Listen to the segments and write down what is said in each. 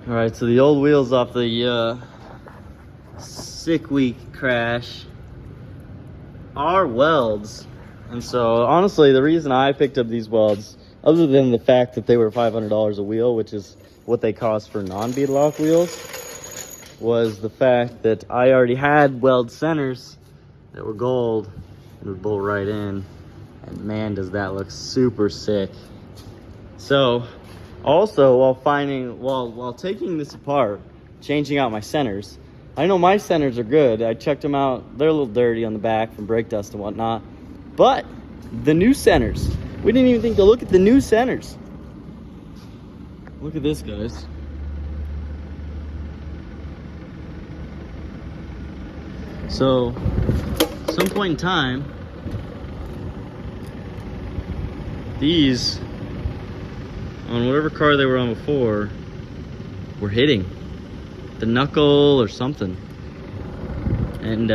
All right, so the old wheels off the 6 week crash are welds. And so honestly, the reason I picked up these welds, other than the fact that they were $500 a wheel, which is what they cost for non-bead lock wheels, was the fact that I already had weld centers that were gold and would bolt right in. And man, does that look super sick. So also, while taking this apart, changing out my centers, I know my centers are good. I checked them out. They're a little dirty on the back from brake dust and whatnot. But the new centers, we didn't even think to look at the new centers. Look at this, guys. So, at some point in time, these, on whatever car they were on before, were hitting the knuckle or something. And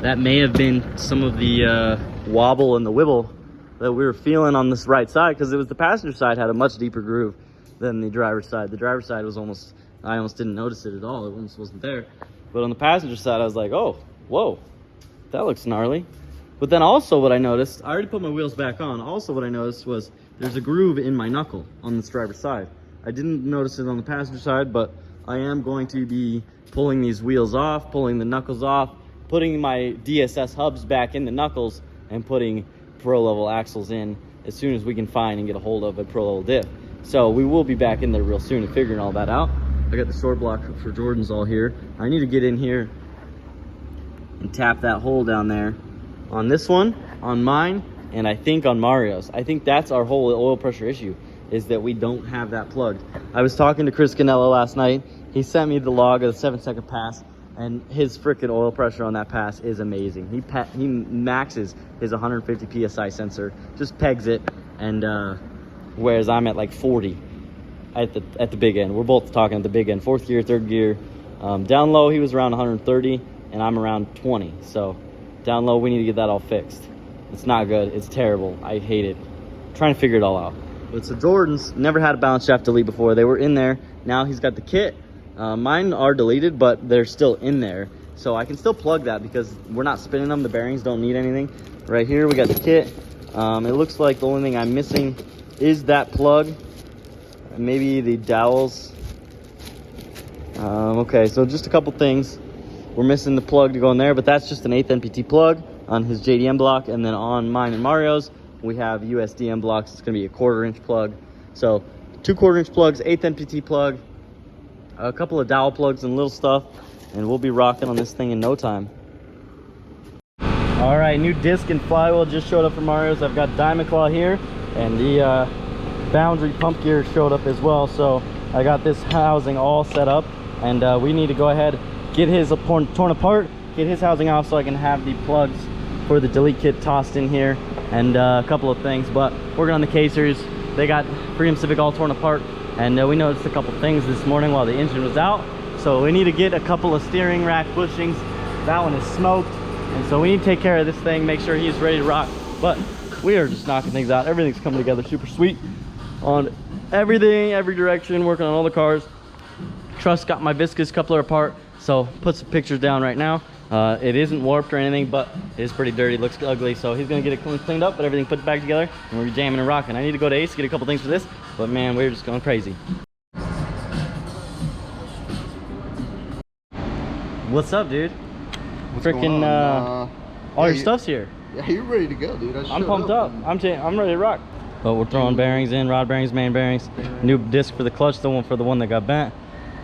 that may have been some of the wobble and the wibble that we were feeling on this right side, because it was the passenger side had a much deeper groove than the driver's side. The driver's side was almost, I almost didn't notice it at all. It almost wasn't there. But on the passenger side, I was like, oh, whoa, that looks gnarly. But then also what I noticed, I already put my wheels back on. Also what I noticed was there's a groove in my knuckle on this driver's side. I didn't notice it on the passenger side, but I am going to be pulling these wheels off, pulling the knuckles off, putting my DSS hubs back in the knuckles, and putting pro level axles in as soon as we can find and get a hold of a pro level diff. So we will be back in there real soon and figuring all that out. I got the short block for Jordan's all here. I need to get in here and tap that hole down there on this one, on mine, and I think on Mario's. I think that's our whole oil pressure issue, is that we don't have that plugged. I was talking to Chris Canella last night. He sent me the log of the 7-second pass, and his freaking oil pressure on that pass is amazing. He maxes his 150 PSI sensor, just pegs it, and whereas I'm at like 40 at the big end. We're both talking at the big end, 4th gear, 3rd gear. Down low, he was around 130, and I'm around 20. So down low, we need to get that all fixed. It's not good. It's terrible. I hate it. I'm trying to figure it all out. But so Jordan's never had a balance shaft delete before. They were in there. Now he's got the kit. Mine are deleted, but they're still in there. So I can still plug that because we're not spinning them. The bearings don't need anything. Right here, we got the kit. It looks like the only thing I'm missing is that plug. Maybe the dowels. Okay, so just a couple things. We're missing the plug to go in there, but that's just an 8th NPT plug on his JDM block. And then on mine and Mario's, we have USDM blocks. It's going to be a 1/4 inch plug. So 2 1/4 inch plugs, 8th NPT plug, a couple of dowel plugs and little stuff, and we'll be rocking on this thing in no time. All right, new disc and flywheel just showed up for Mario's. I've got Diamond Claw here, and the Boundary pump gear showed up as well. So I got this housing all set up, and we need to go ahead, get his torn apart, get his housing off so I can have the plugs for the delete kit tossed in here, and a couple of things. But working on the casers, they got Freedom Civic all torn apart, and we noticed a couple things this morning while the engine was out. So we need to get a couple of steering rack bushings. That one is smoked, and so we need to take care of this thing, make sure he's ready to rock. But we are just knocking things out. Everything's coming together super sweet on everything, every direction, working on all the cars. Truss got my viscous coupler apart, so put some pictures down right now. It isn't warped or anything, but it is pretty dirty, looks ugly. So he's gonna get it cleaned up, but everything put back together, and we're jamming and rocking. I need to go to Ace to get a couple things for this, but man, we're just going crazy. What's up, dude? Freaking all your stuff's here. Yeah, you're ready to go, dude. I'm pumped up. I'm ready to rock. But we're throwing bearings in, rod bearings, main bearings, new disc for the clutch, the one that got bent.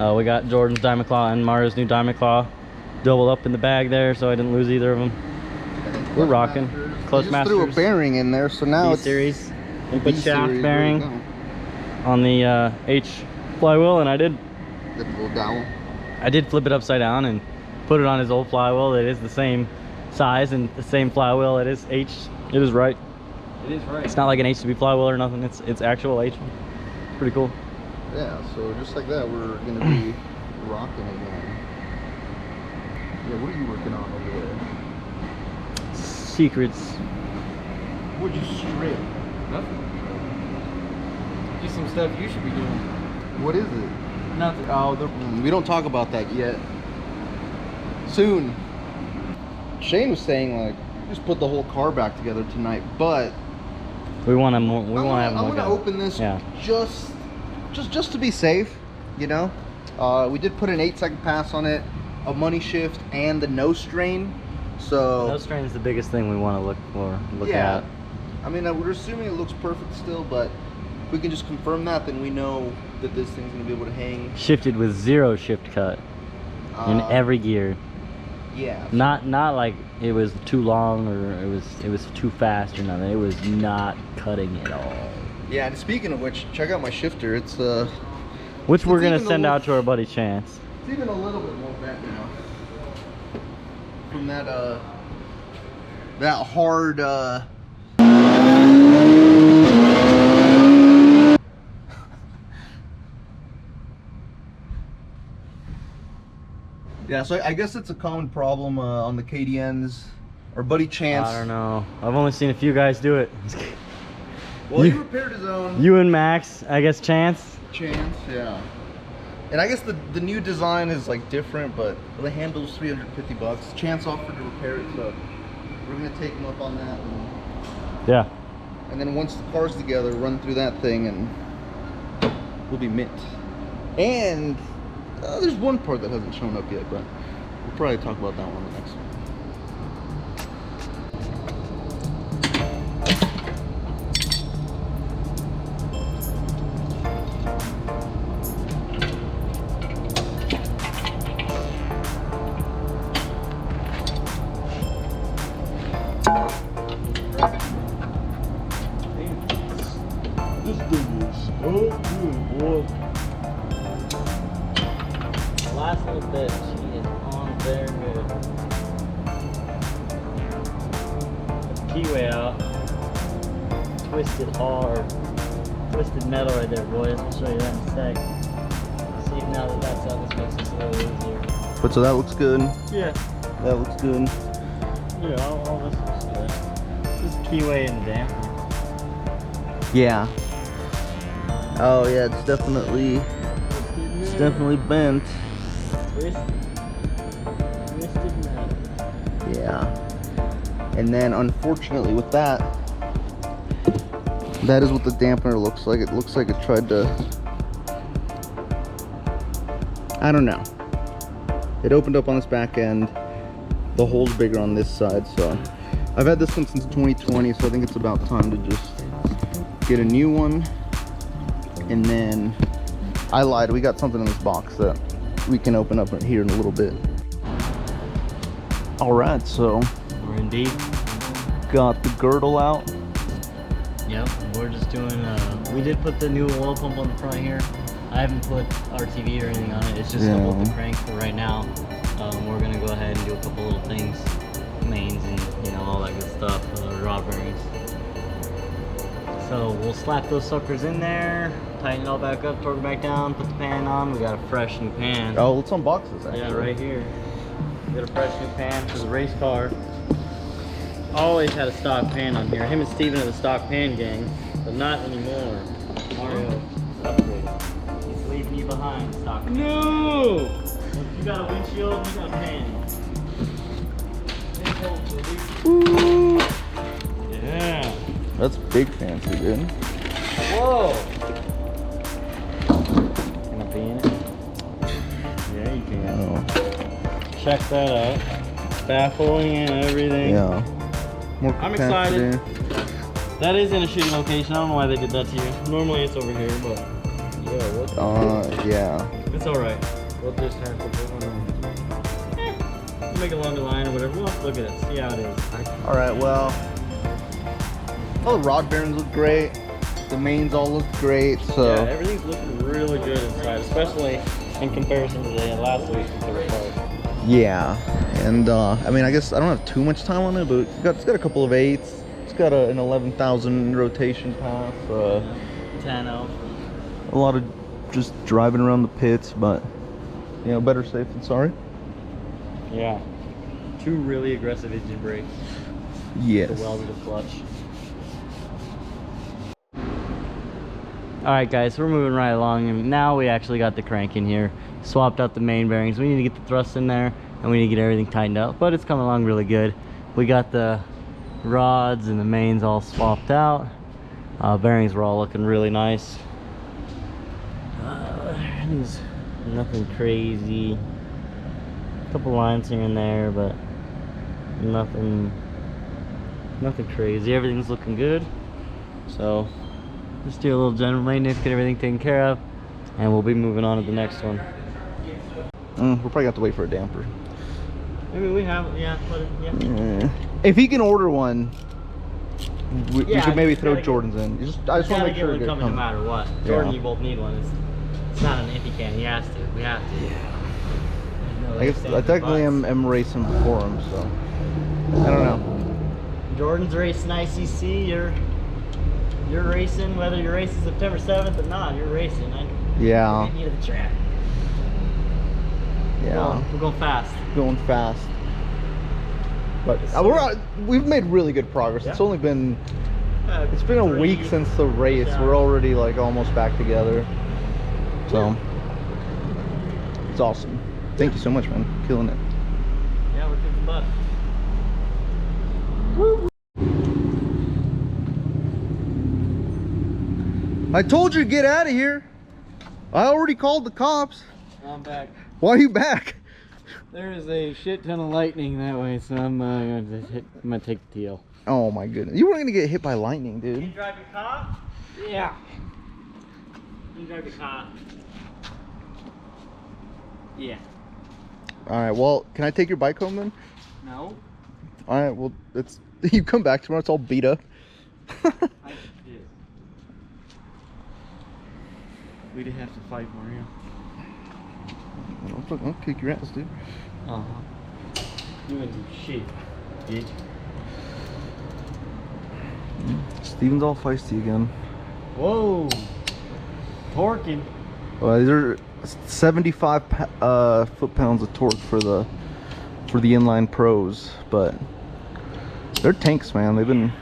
We got Jordan's Diamond Claw and Mario's new Diamond Claw doubled up in the bag there, so I didn't lose either of them. We're rocking. Clutch Masters. Threw a bearing in there, so now it's B-series. Input shaft bearing on the H flywheel, and I did flip it upside down and put it on his old flywheel. It is the same size and the same flywheel. It is H. It is right. It is right. It's not like an H2B flywheel or nothing. It's actual H. It's pretty cool. Yeah, so just like that, we're gonna be rocking again. Yeah, what are you working on over there? Secrets. What'd you strip? Nothing. Just some stuff you should be doing. What is it? Nothing. Oh, we don't talk about that yet. Soon. Shane was saying like just put the whole car back together tonight, but we want to more. We want to have more. I'm gonna open this just to be safe, you know. We did put an 8-second pass on it, a money shift, and the no strain. So no strain is the biggest thing we want to look at. I mean, we're assuming it looks perfect still, but if we can just confirm that, then we know that this thing's gonna be able to hang. Shifted with 0 shift cut in every gear. Yeah. Not like it was too long or it was too fast or nothing. It was not cutting at all. Yeah, and speaking of which, check out my shifter. It's which we're gonna send out to our buddy Chance. It's even a little bit more bent now. From that hard yeah, so I guess it's a common problem on the KDNs. Our buddy Chance. I don't know. I've only seen a few guys do it. Well, he repaired his own. You and Max, I guess Chance? Chance, yeah. And I guess the new design is like different, but the handle's $350. Chance offered to repair it, so we're gonna take him up on that. Yeah. And then once the car's together, run through that thing and we'll be mint. And there's one part that hasn't shown up yet, but we'll probably talk about that one in the next one. This thing is so good, boy. Last little bit, she is on very good. Keyway out. Twisted hard. Twisted metal right there, boys. I'll show you that in a sec. See, now that that's out, this makes this a little easier. But so that looks good. Yeah. That looks good. Yeah, all this looks good. Just keyway and damper. Yeah. Oh yeah, it's definitely bent. Twisted metal. Yeah. And then unfortunately with that is what the dampener looks like. It looks like it tried to, I don't know. It opened up on this back end. The hole's bigger on this side, so I've had this one since 2020, so I think it's about time to just get a new one. And then I lied, we got something in this box that we can open up here in a little bit. All right, so We're in deep. got the girdle out. Yep, we're just doing, we did put the new oil pump on the front here. I haven't put RTV or anything on it. It's just to hold the crank for right now. We're gonna go ahead and do a couple little things, mains and all that good stuff, rod bearings. So we'll slap those suckers in there, tighten it all back up, torque it back down, put the pan on. We got a fresh new pan. Oh, let's unbox this actually. Yeah, right here. We got a fresh new pan for the race car. Always had a stock pan on here. Him and Steven are the stock pan gang, but not anymore. Mario upgraded. He's leaving you behind, stock pan. No! You got a windshield, you got a pan. Ooh. Yeah. That's big fancy, dude. Whoa! Can I be in it? Yeah, you can. Oh. Check that out. Baffling and everything. Yeah. More I'm capacity. excited. That is in a shitty location. I don't know why they did that to you. Normally it's over here, but yeah, yeah. it's alright. We'll just have to put one on. We'll make a longer line or whatever. We'll have to look at it, see how it is. Alright, well, all the rod bearings look great. The mains all look great, so. Yeah, everything's looking really good inside, especially in comparison to the last week we took apart. Yeah, and I mean, I guess I don't have too much time on it, but it's got a couple of 8s. It's got an 11,000 rotation pass. 10-0. A lot of just driving around the pits, but better safe than sorry. Yeah. 2 really aggressive engine brakes. Yes. The welded clutch. Alright guys, we're moving right along, and now we actually got the crank in here. Swapped out the main bearings. We need to get the thrust in there, and we need to get everything tightened up, but it's coming along really good. We got the rods and the mains all swapped out. Bearings were all looking really nice. There's nothing crazy. A couple lines here and there, but nothing crazy. Everything's looking good. So just do a little general maintenance, get everything taken care of, and we'll be moving on to the next one. We'll probably have to wait for a damper. Maybe we have, yeah. If he can order one, we could maybe throw get, Jordan's in. I just want to make sure it comes no matter what. Jordan, you both need one. It's not an if he can. He has to. We have to. Yeah. I guess I technically am racing before him, so I don't know. Jordan's racing ICC. You're racing, whether you're racing September 7th or not. You're racing. Yeah. You to the track. Yeah. We're going fast. Going fast. But we've made really good progress. Yeah. It's only been a week since the race. Yeah. We're already like almost back together. So it's awesome. Thank you so much, man. Killing it. Yeah, we're kicking butt. Woo. I told you to get out of here. I already called the cops. I'm back. Why are you back? There is a shit ton of lightning that way, so I'm gonna take the TL. Oh my goodness. You weren't gonna get hit by lightning, dude. Can you drive your car? Yeah. Can you drive your car? Yeah. Alright, well, can I take your bike home then? No. Alright, well, you come back tomorrow, it's all beat up. We'd have to fight more, yeah. I'll kick your ass, dude. You ain't do shit, bitch. Steven's all feisty again. Whoa. Torquing. These are 75 foot-pounds of torque for the inline pros, but they're tanks, man.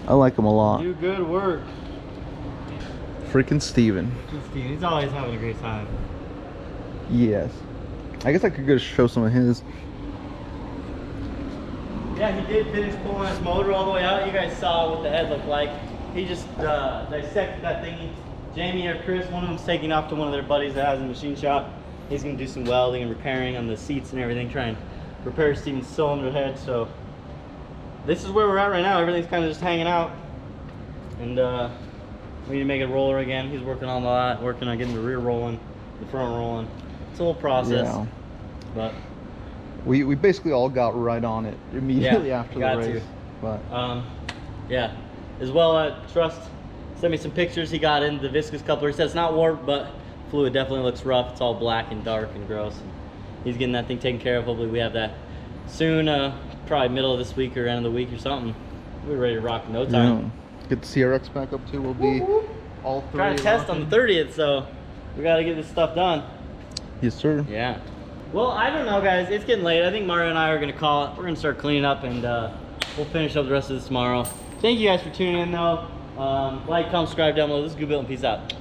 I like them a lot. Do good work. Freaking Steven. He's always having a great time. Yes. I guess I could go show some of his. Yeah, he did finish pulling his motor all the way out. You guys saw what the head looked like. He just dissected that thing. Jamie or Chris, one of them's taking off to one of their buddies that has a machine shop. He's gonna do some welding and repairing on the seats and everything, try and repair Steven's cylinder head. So this is where we're at right now. Everything's kind of just hanging out, and we need to make it roller again. He's working on a lot, working on getting the rear rolling, the front rolling. It's a little process, but we basically all got right on it immediately after the race. But yeah, as well, Trust sent me some pictures he got in the viscous coupler. He said it's not warped, but fluid definitely looks rough. It's all black and dark and gross. And he's getting that thing taken care of. Hopefully we have that soon, probably middle of this week or end of the week or something. We're ready to rock in no time. Yeah. Get the CRX back up too. We'll be all three. Trying to test on the 30th, so we got to get this stuff done. Yes, sir. Yeah. Well, I don't know, guys. It's getting late. I think Mario and I are going to call it. We're going to start cleaning up, and we'll finish up the rest of this tomorrow. Thank you guys for tuning in, though. Like, comment, subscribe down below. This is GoofyBuilt, and peace out.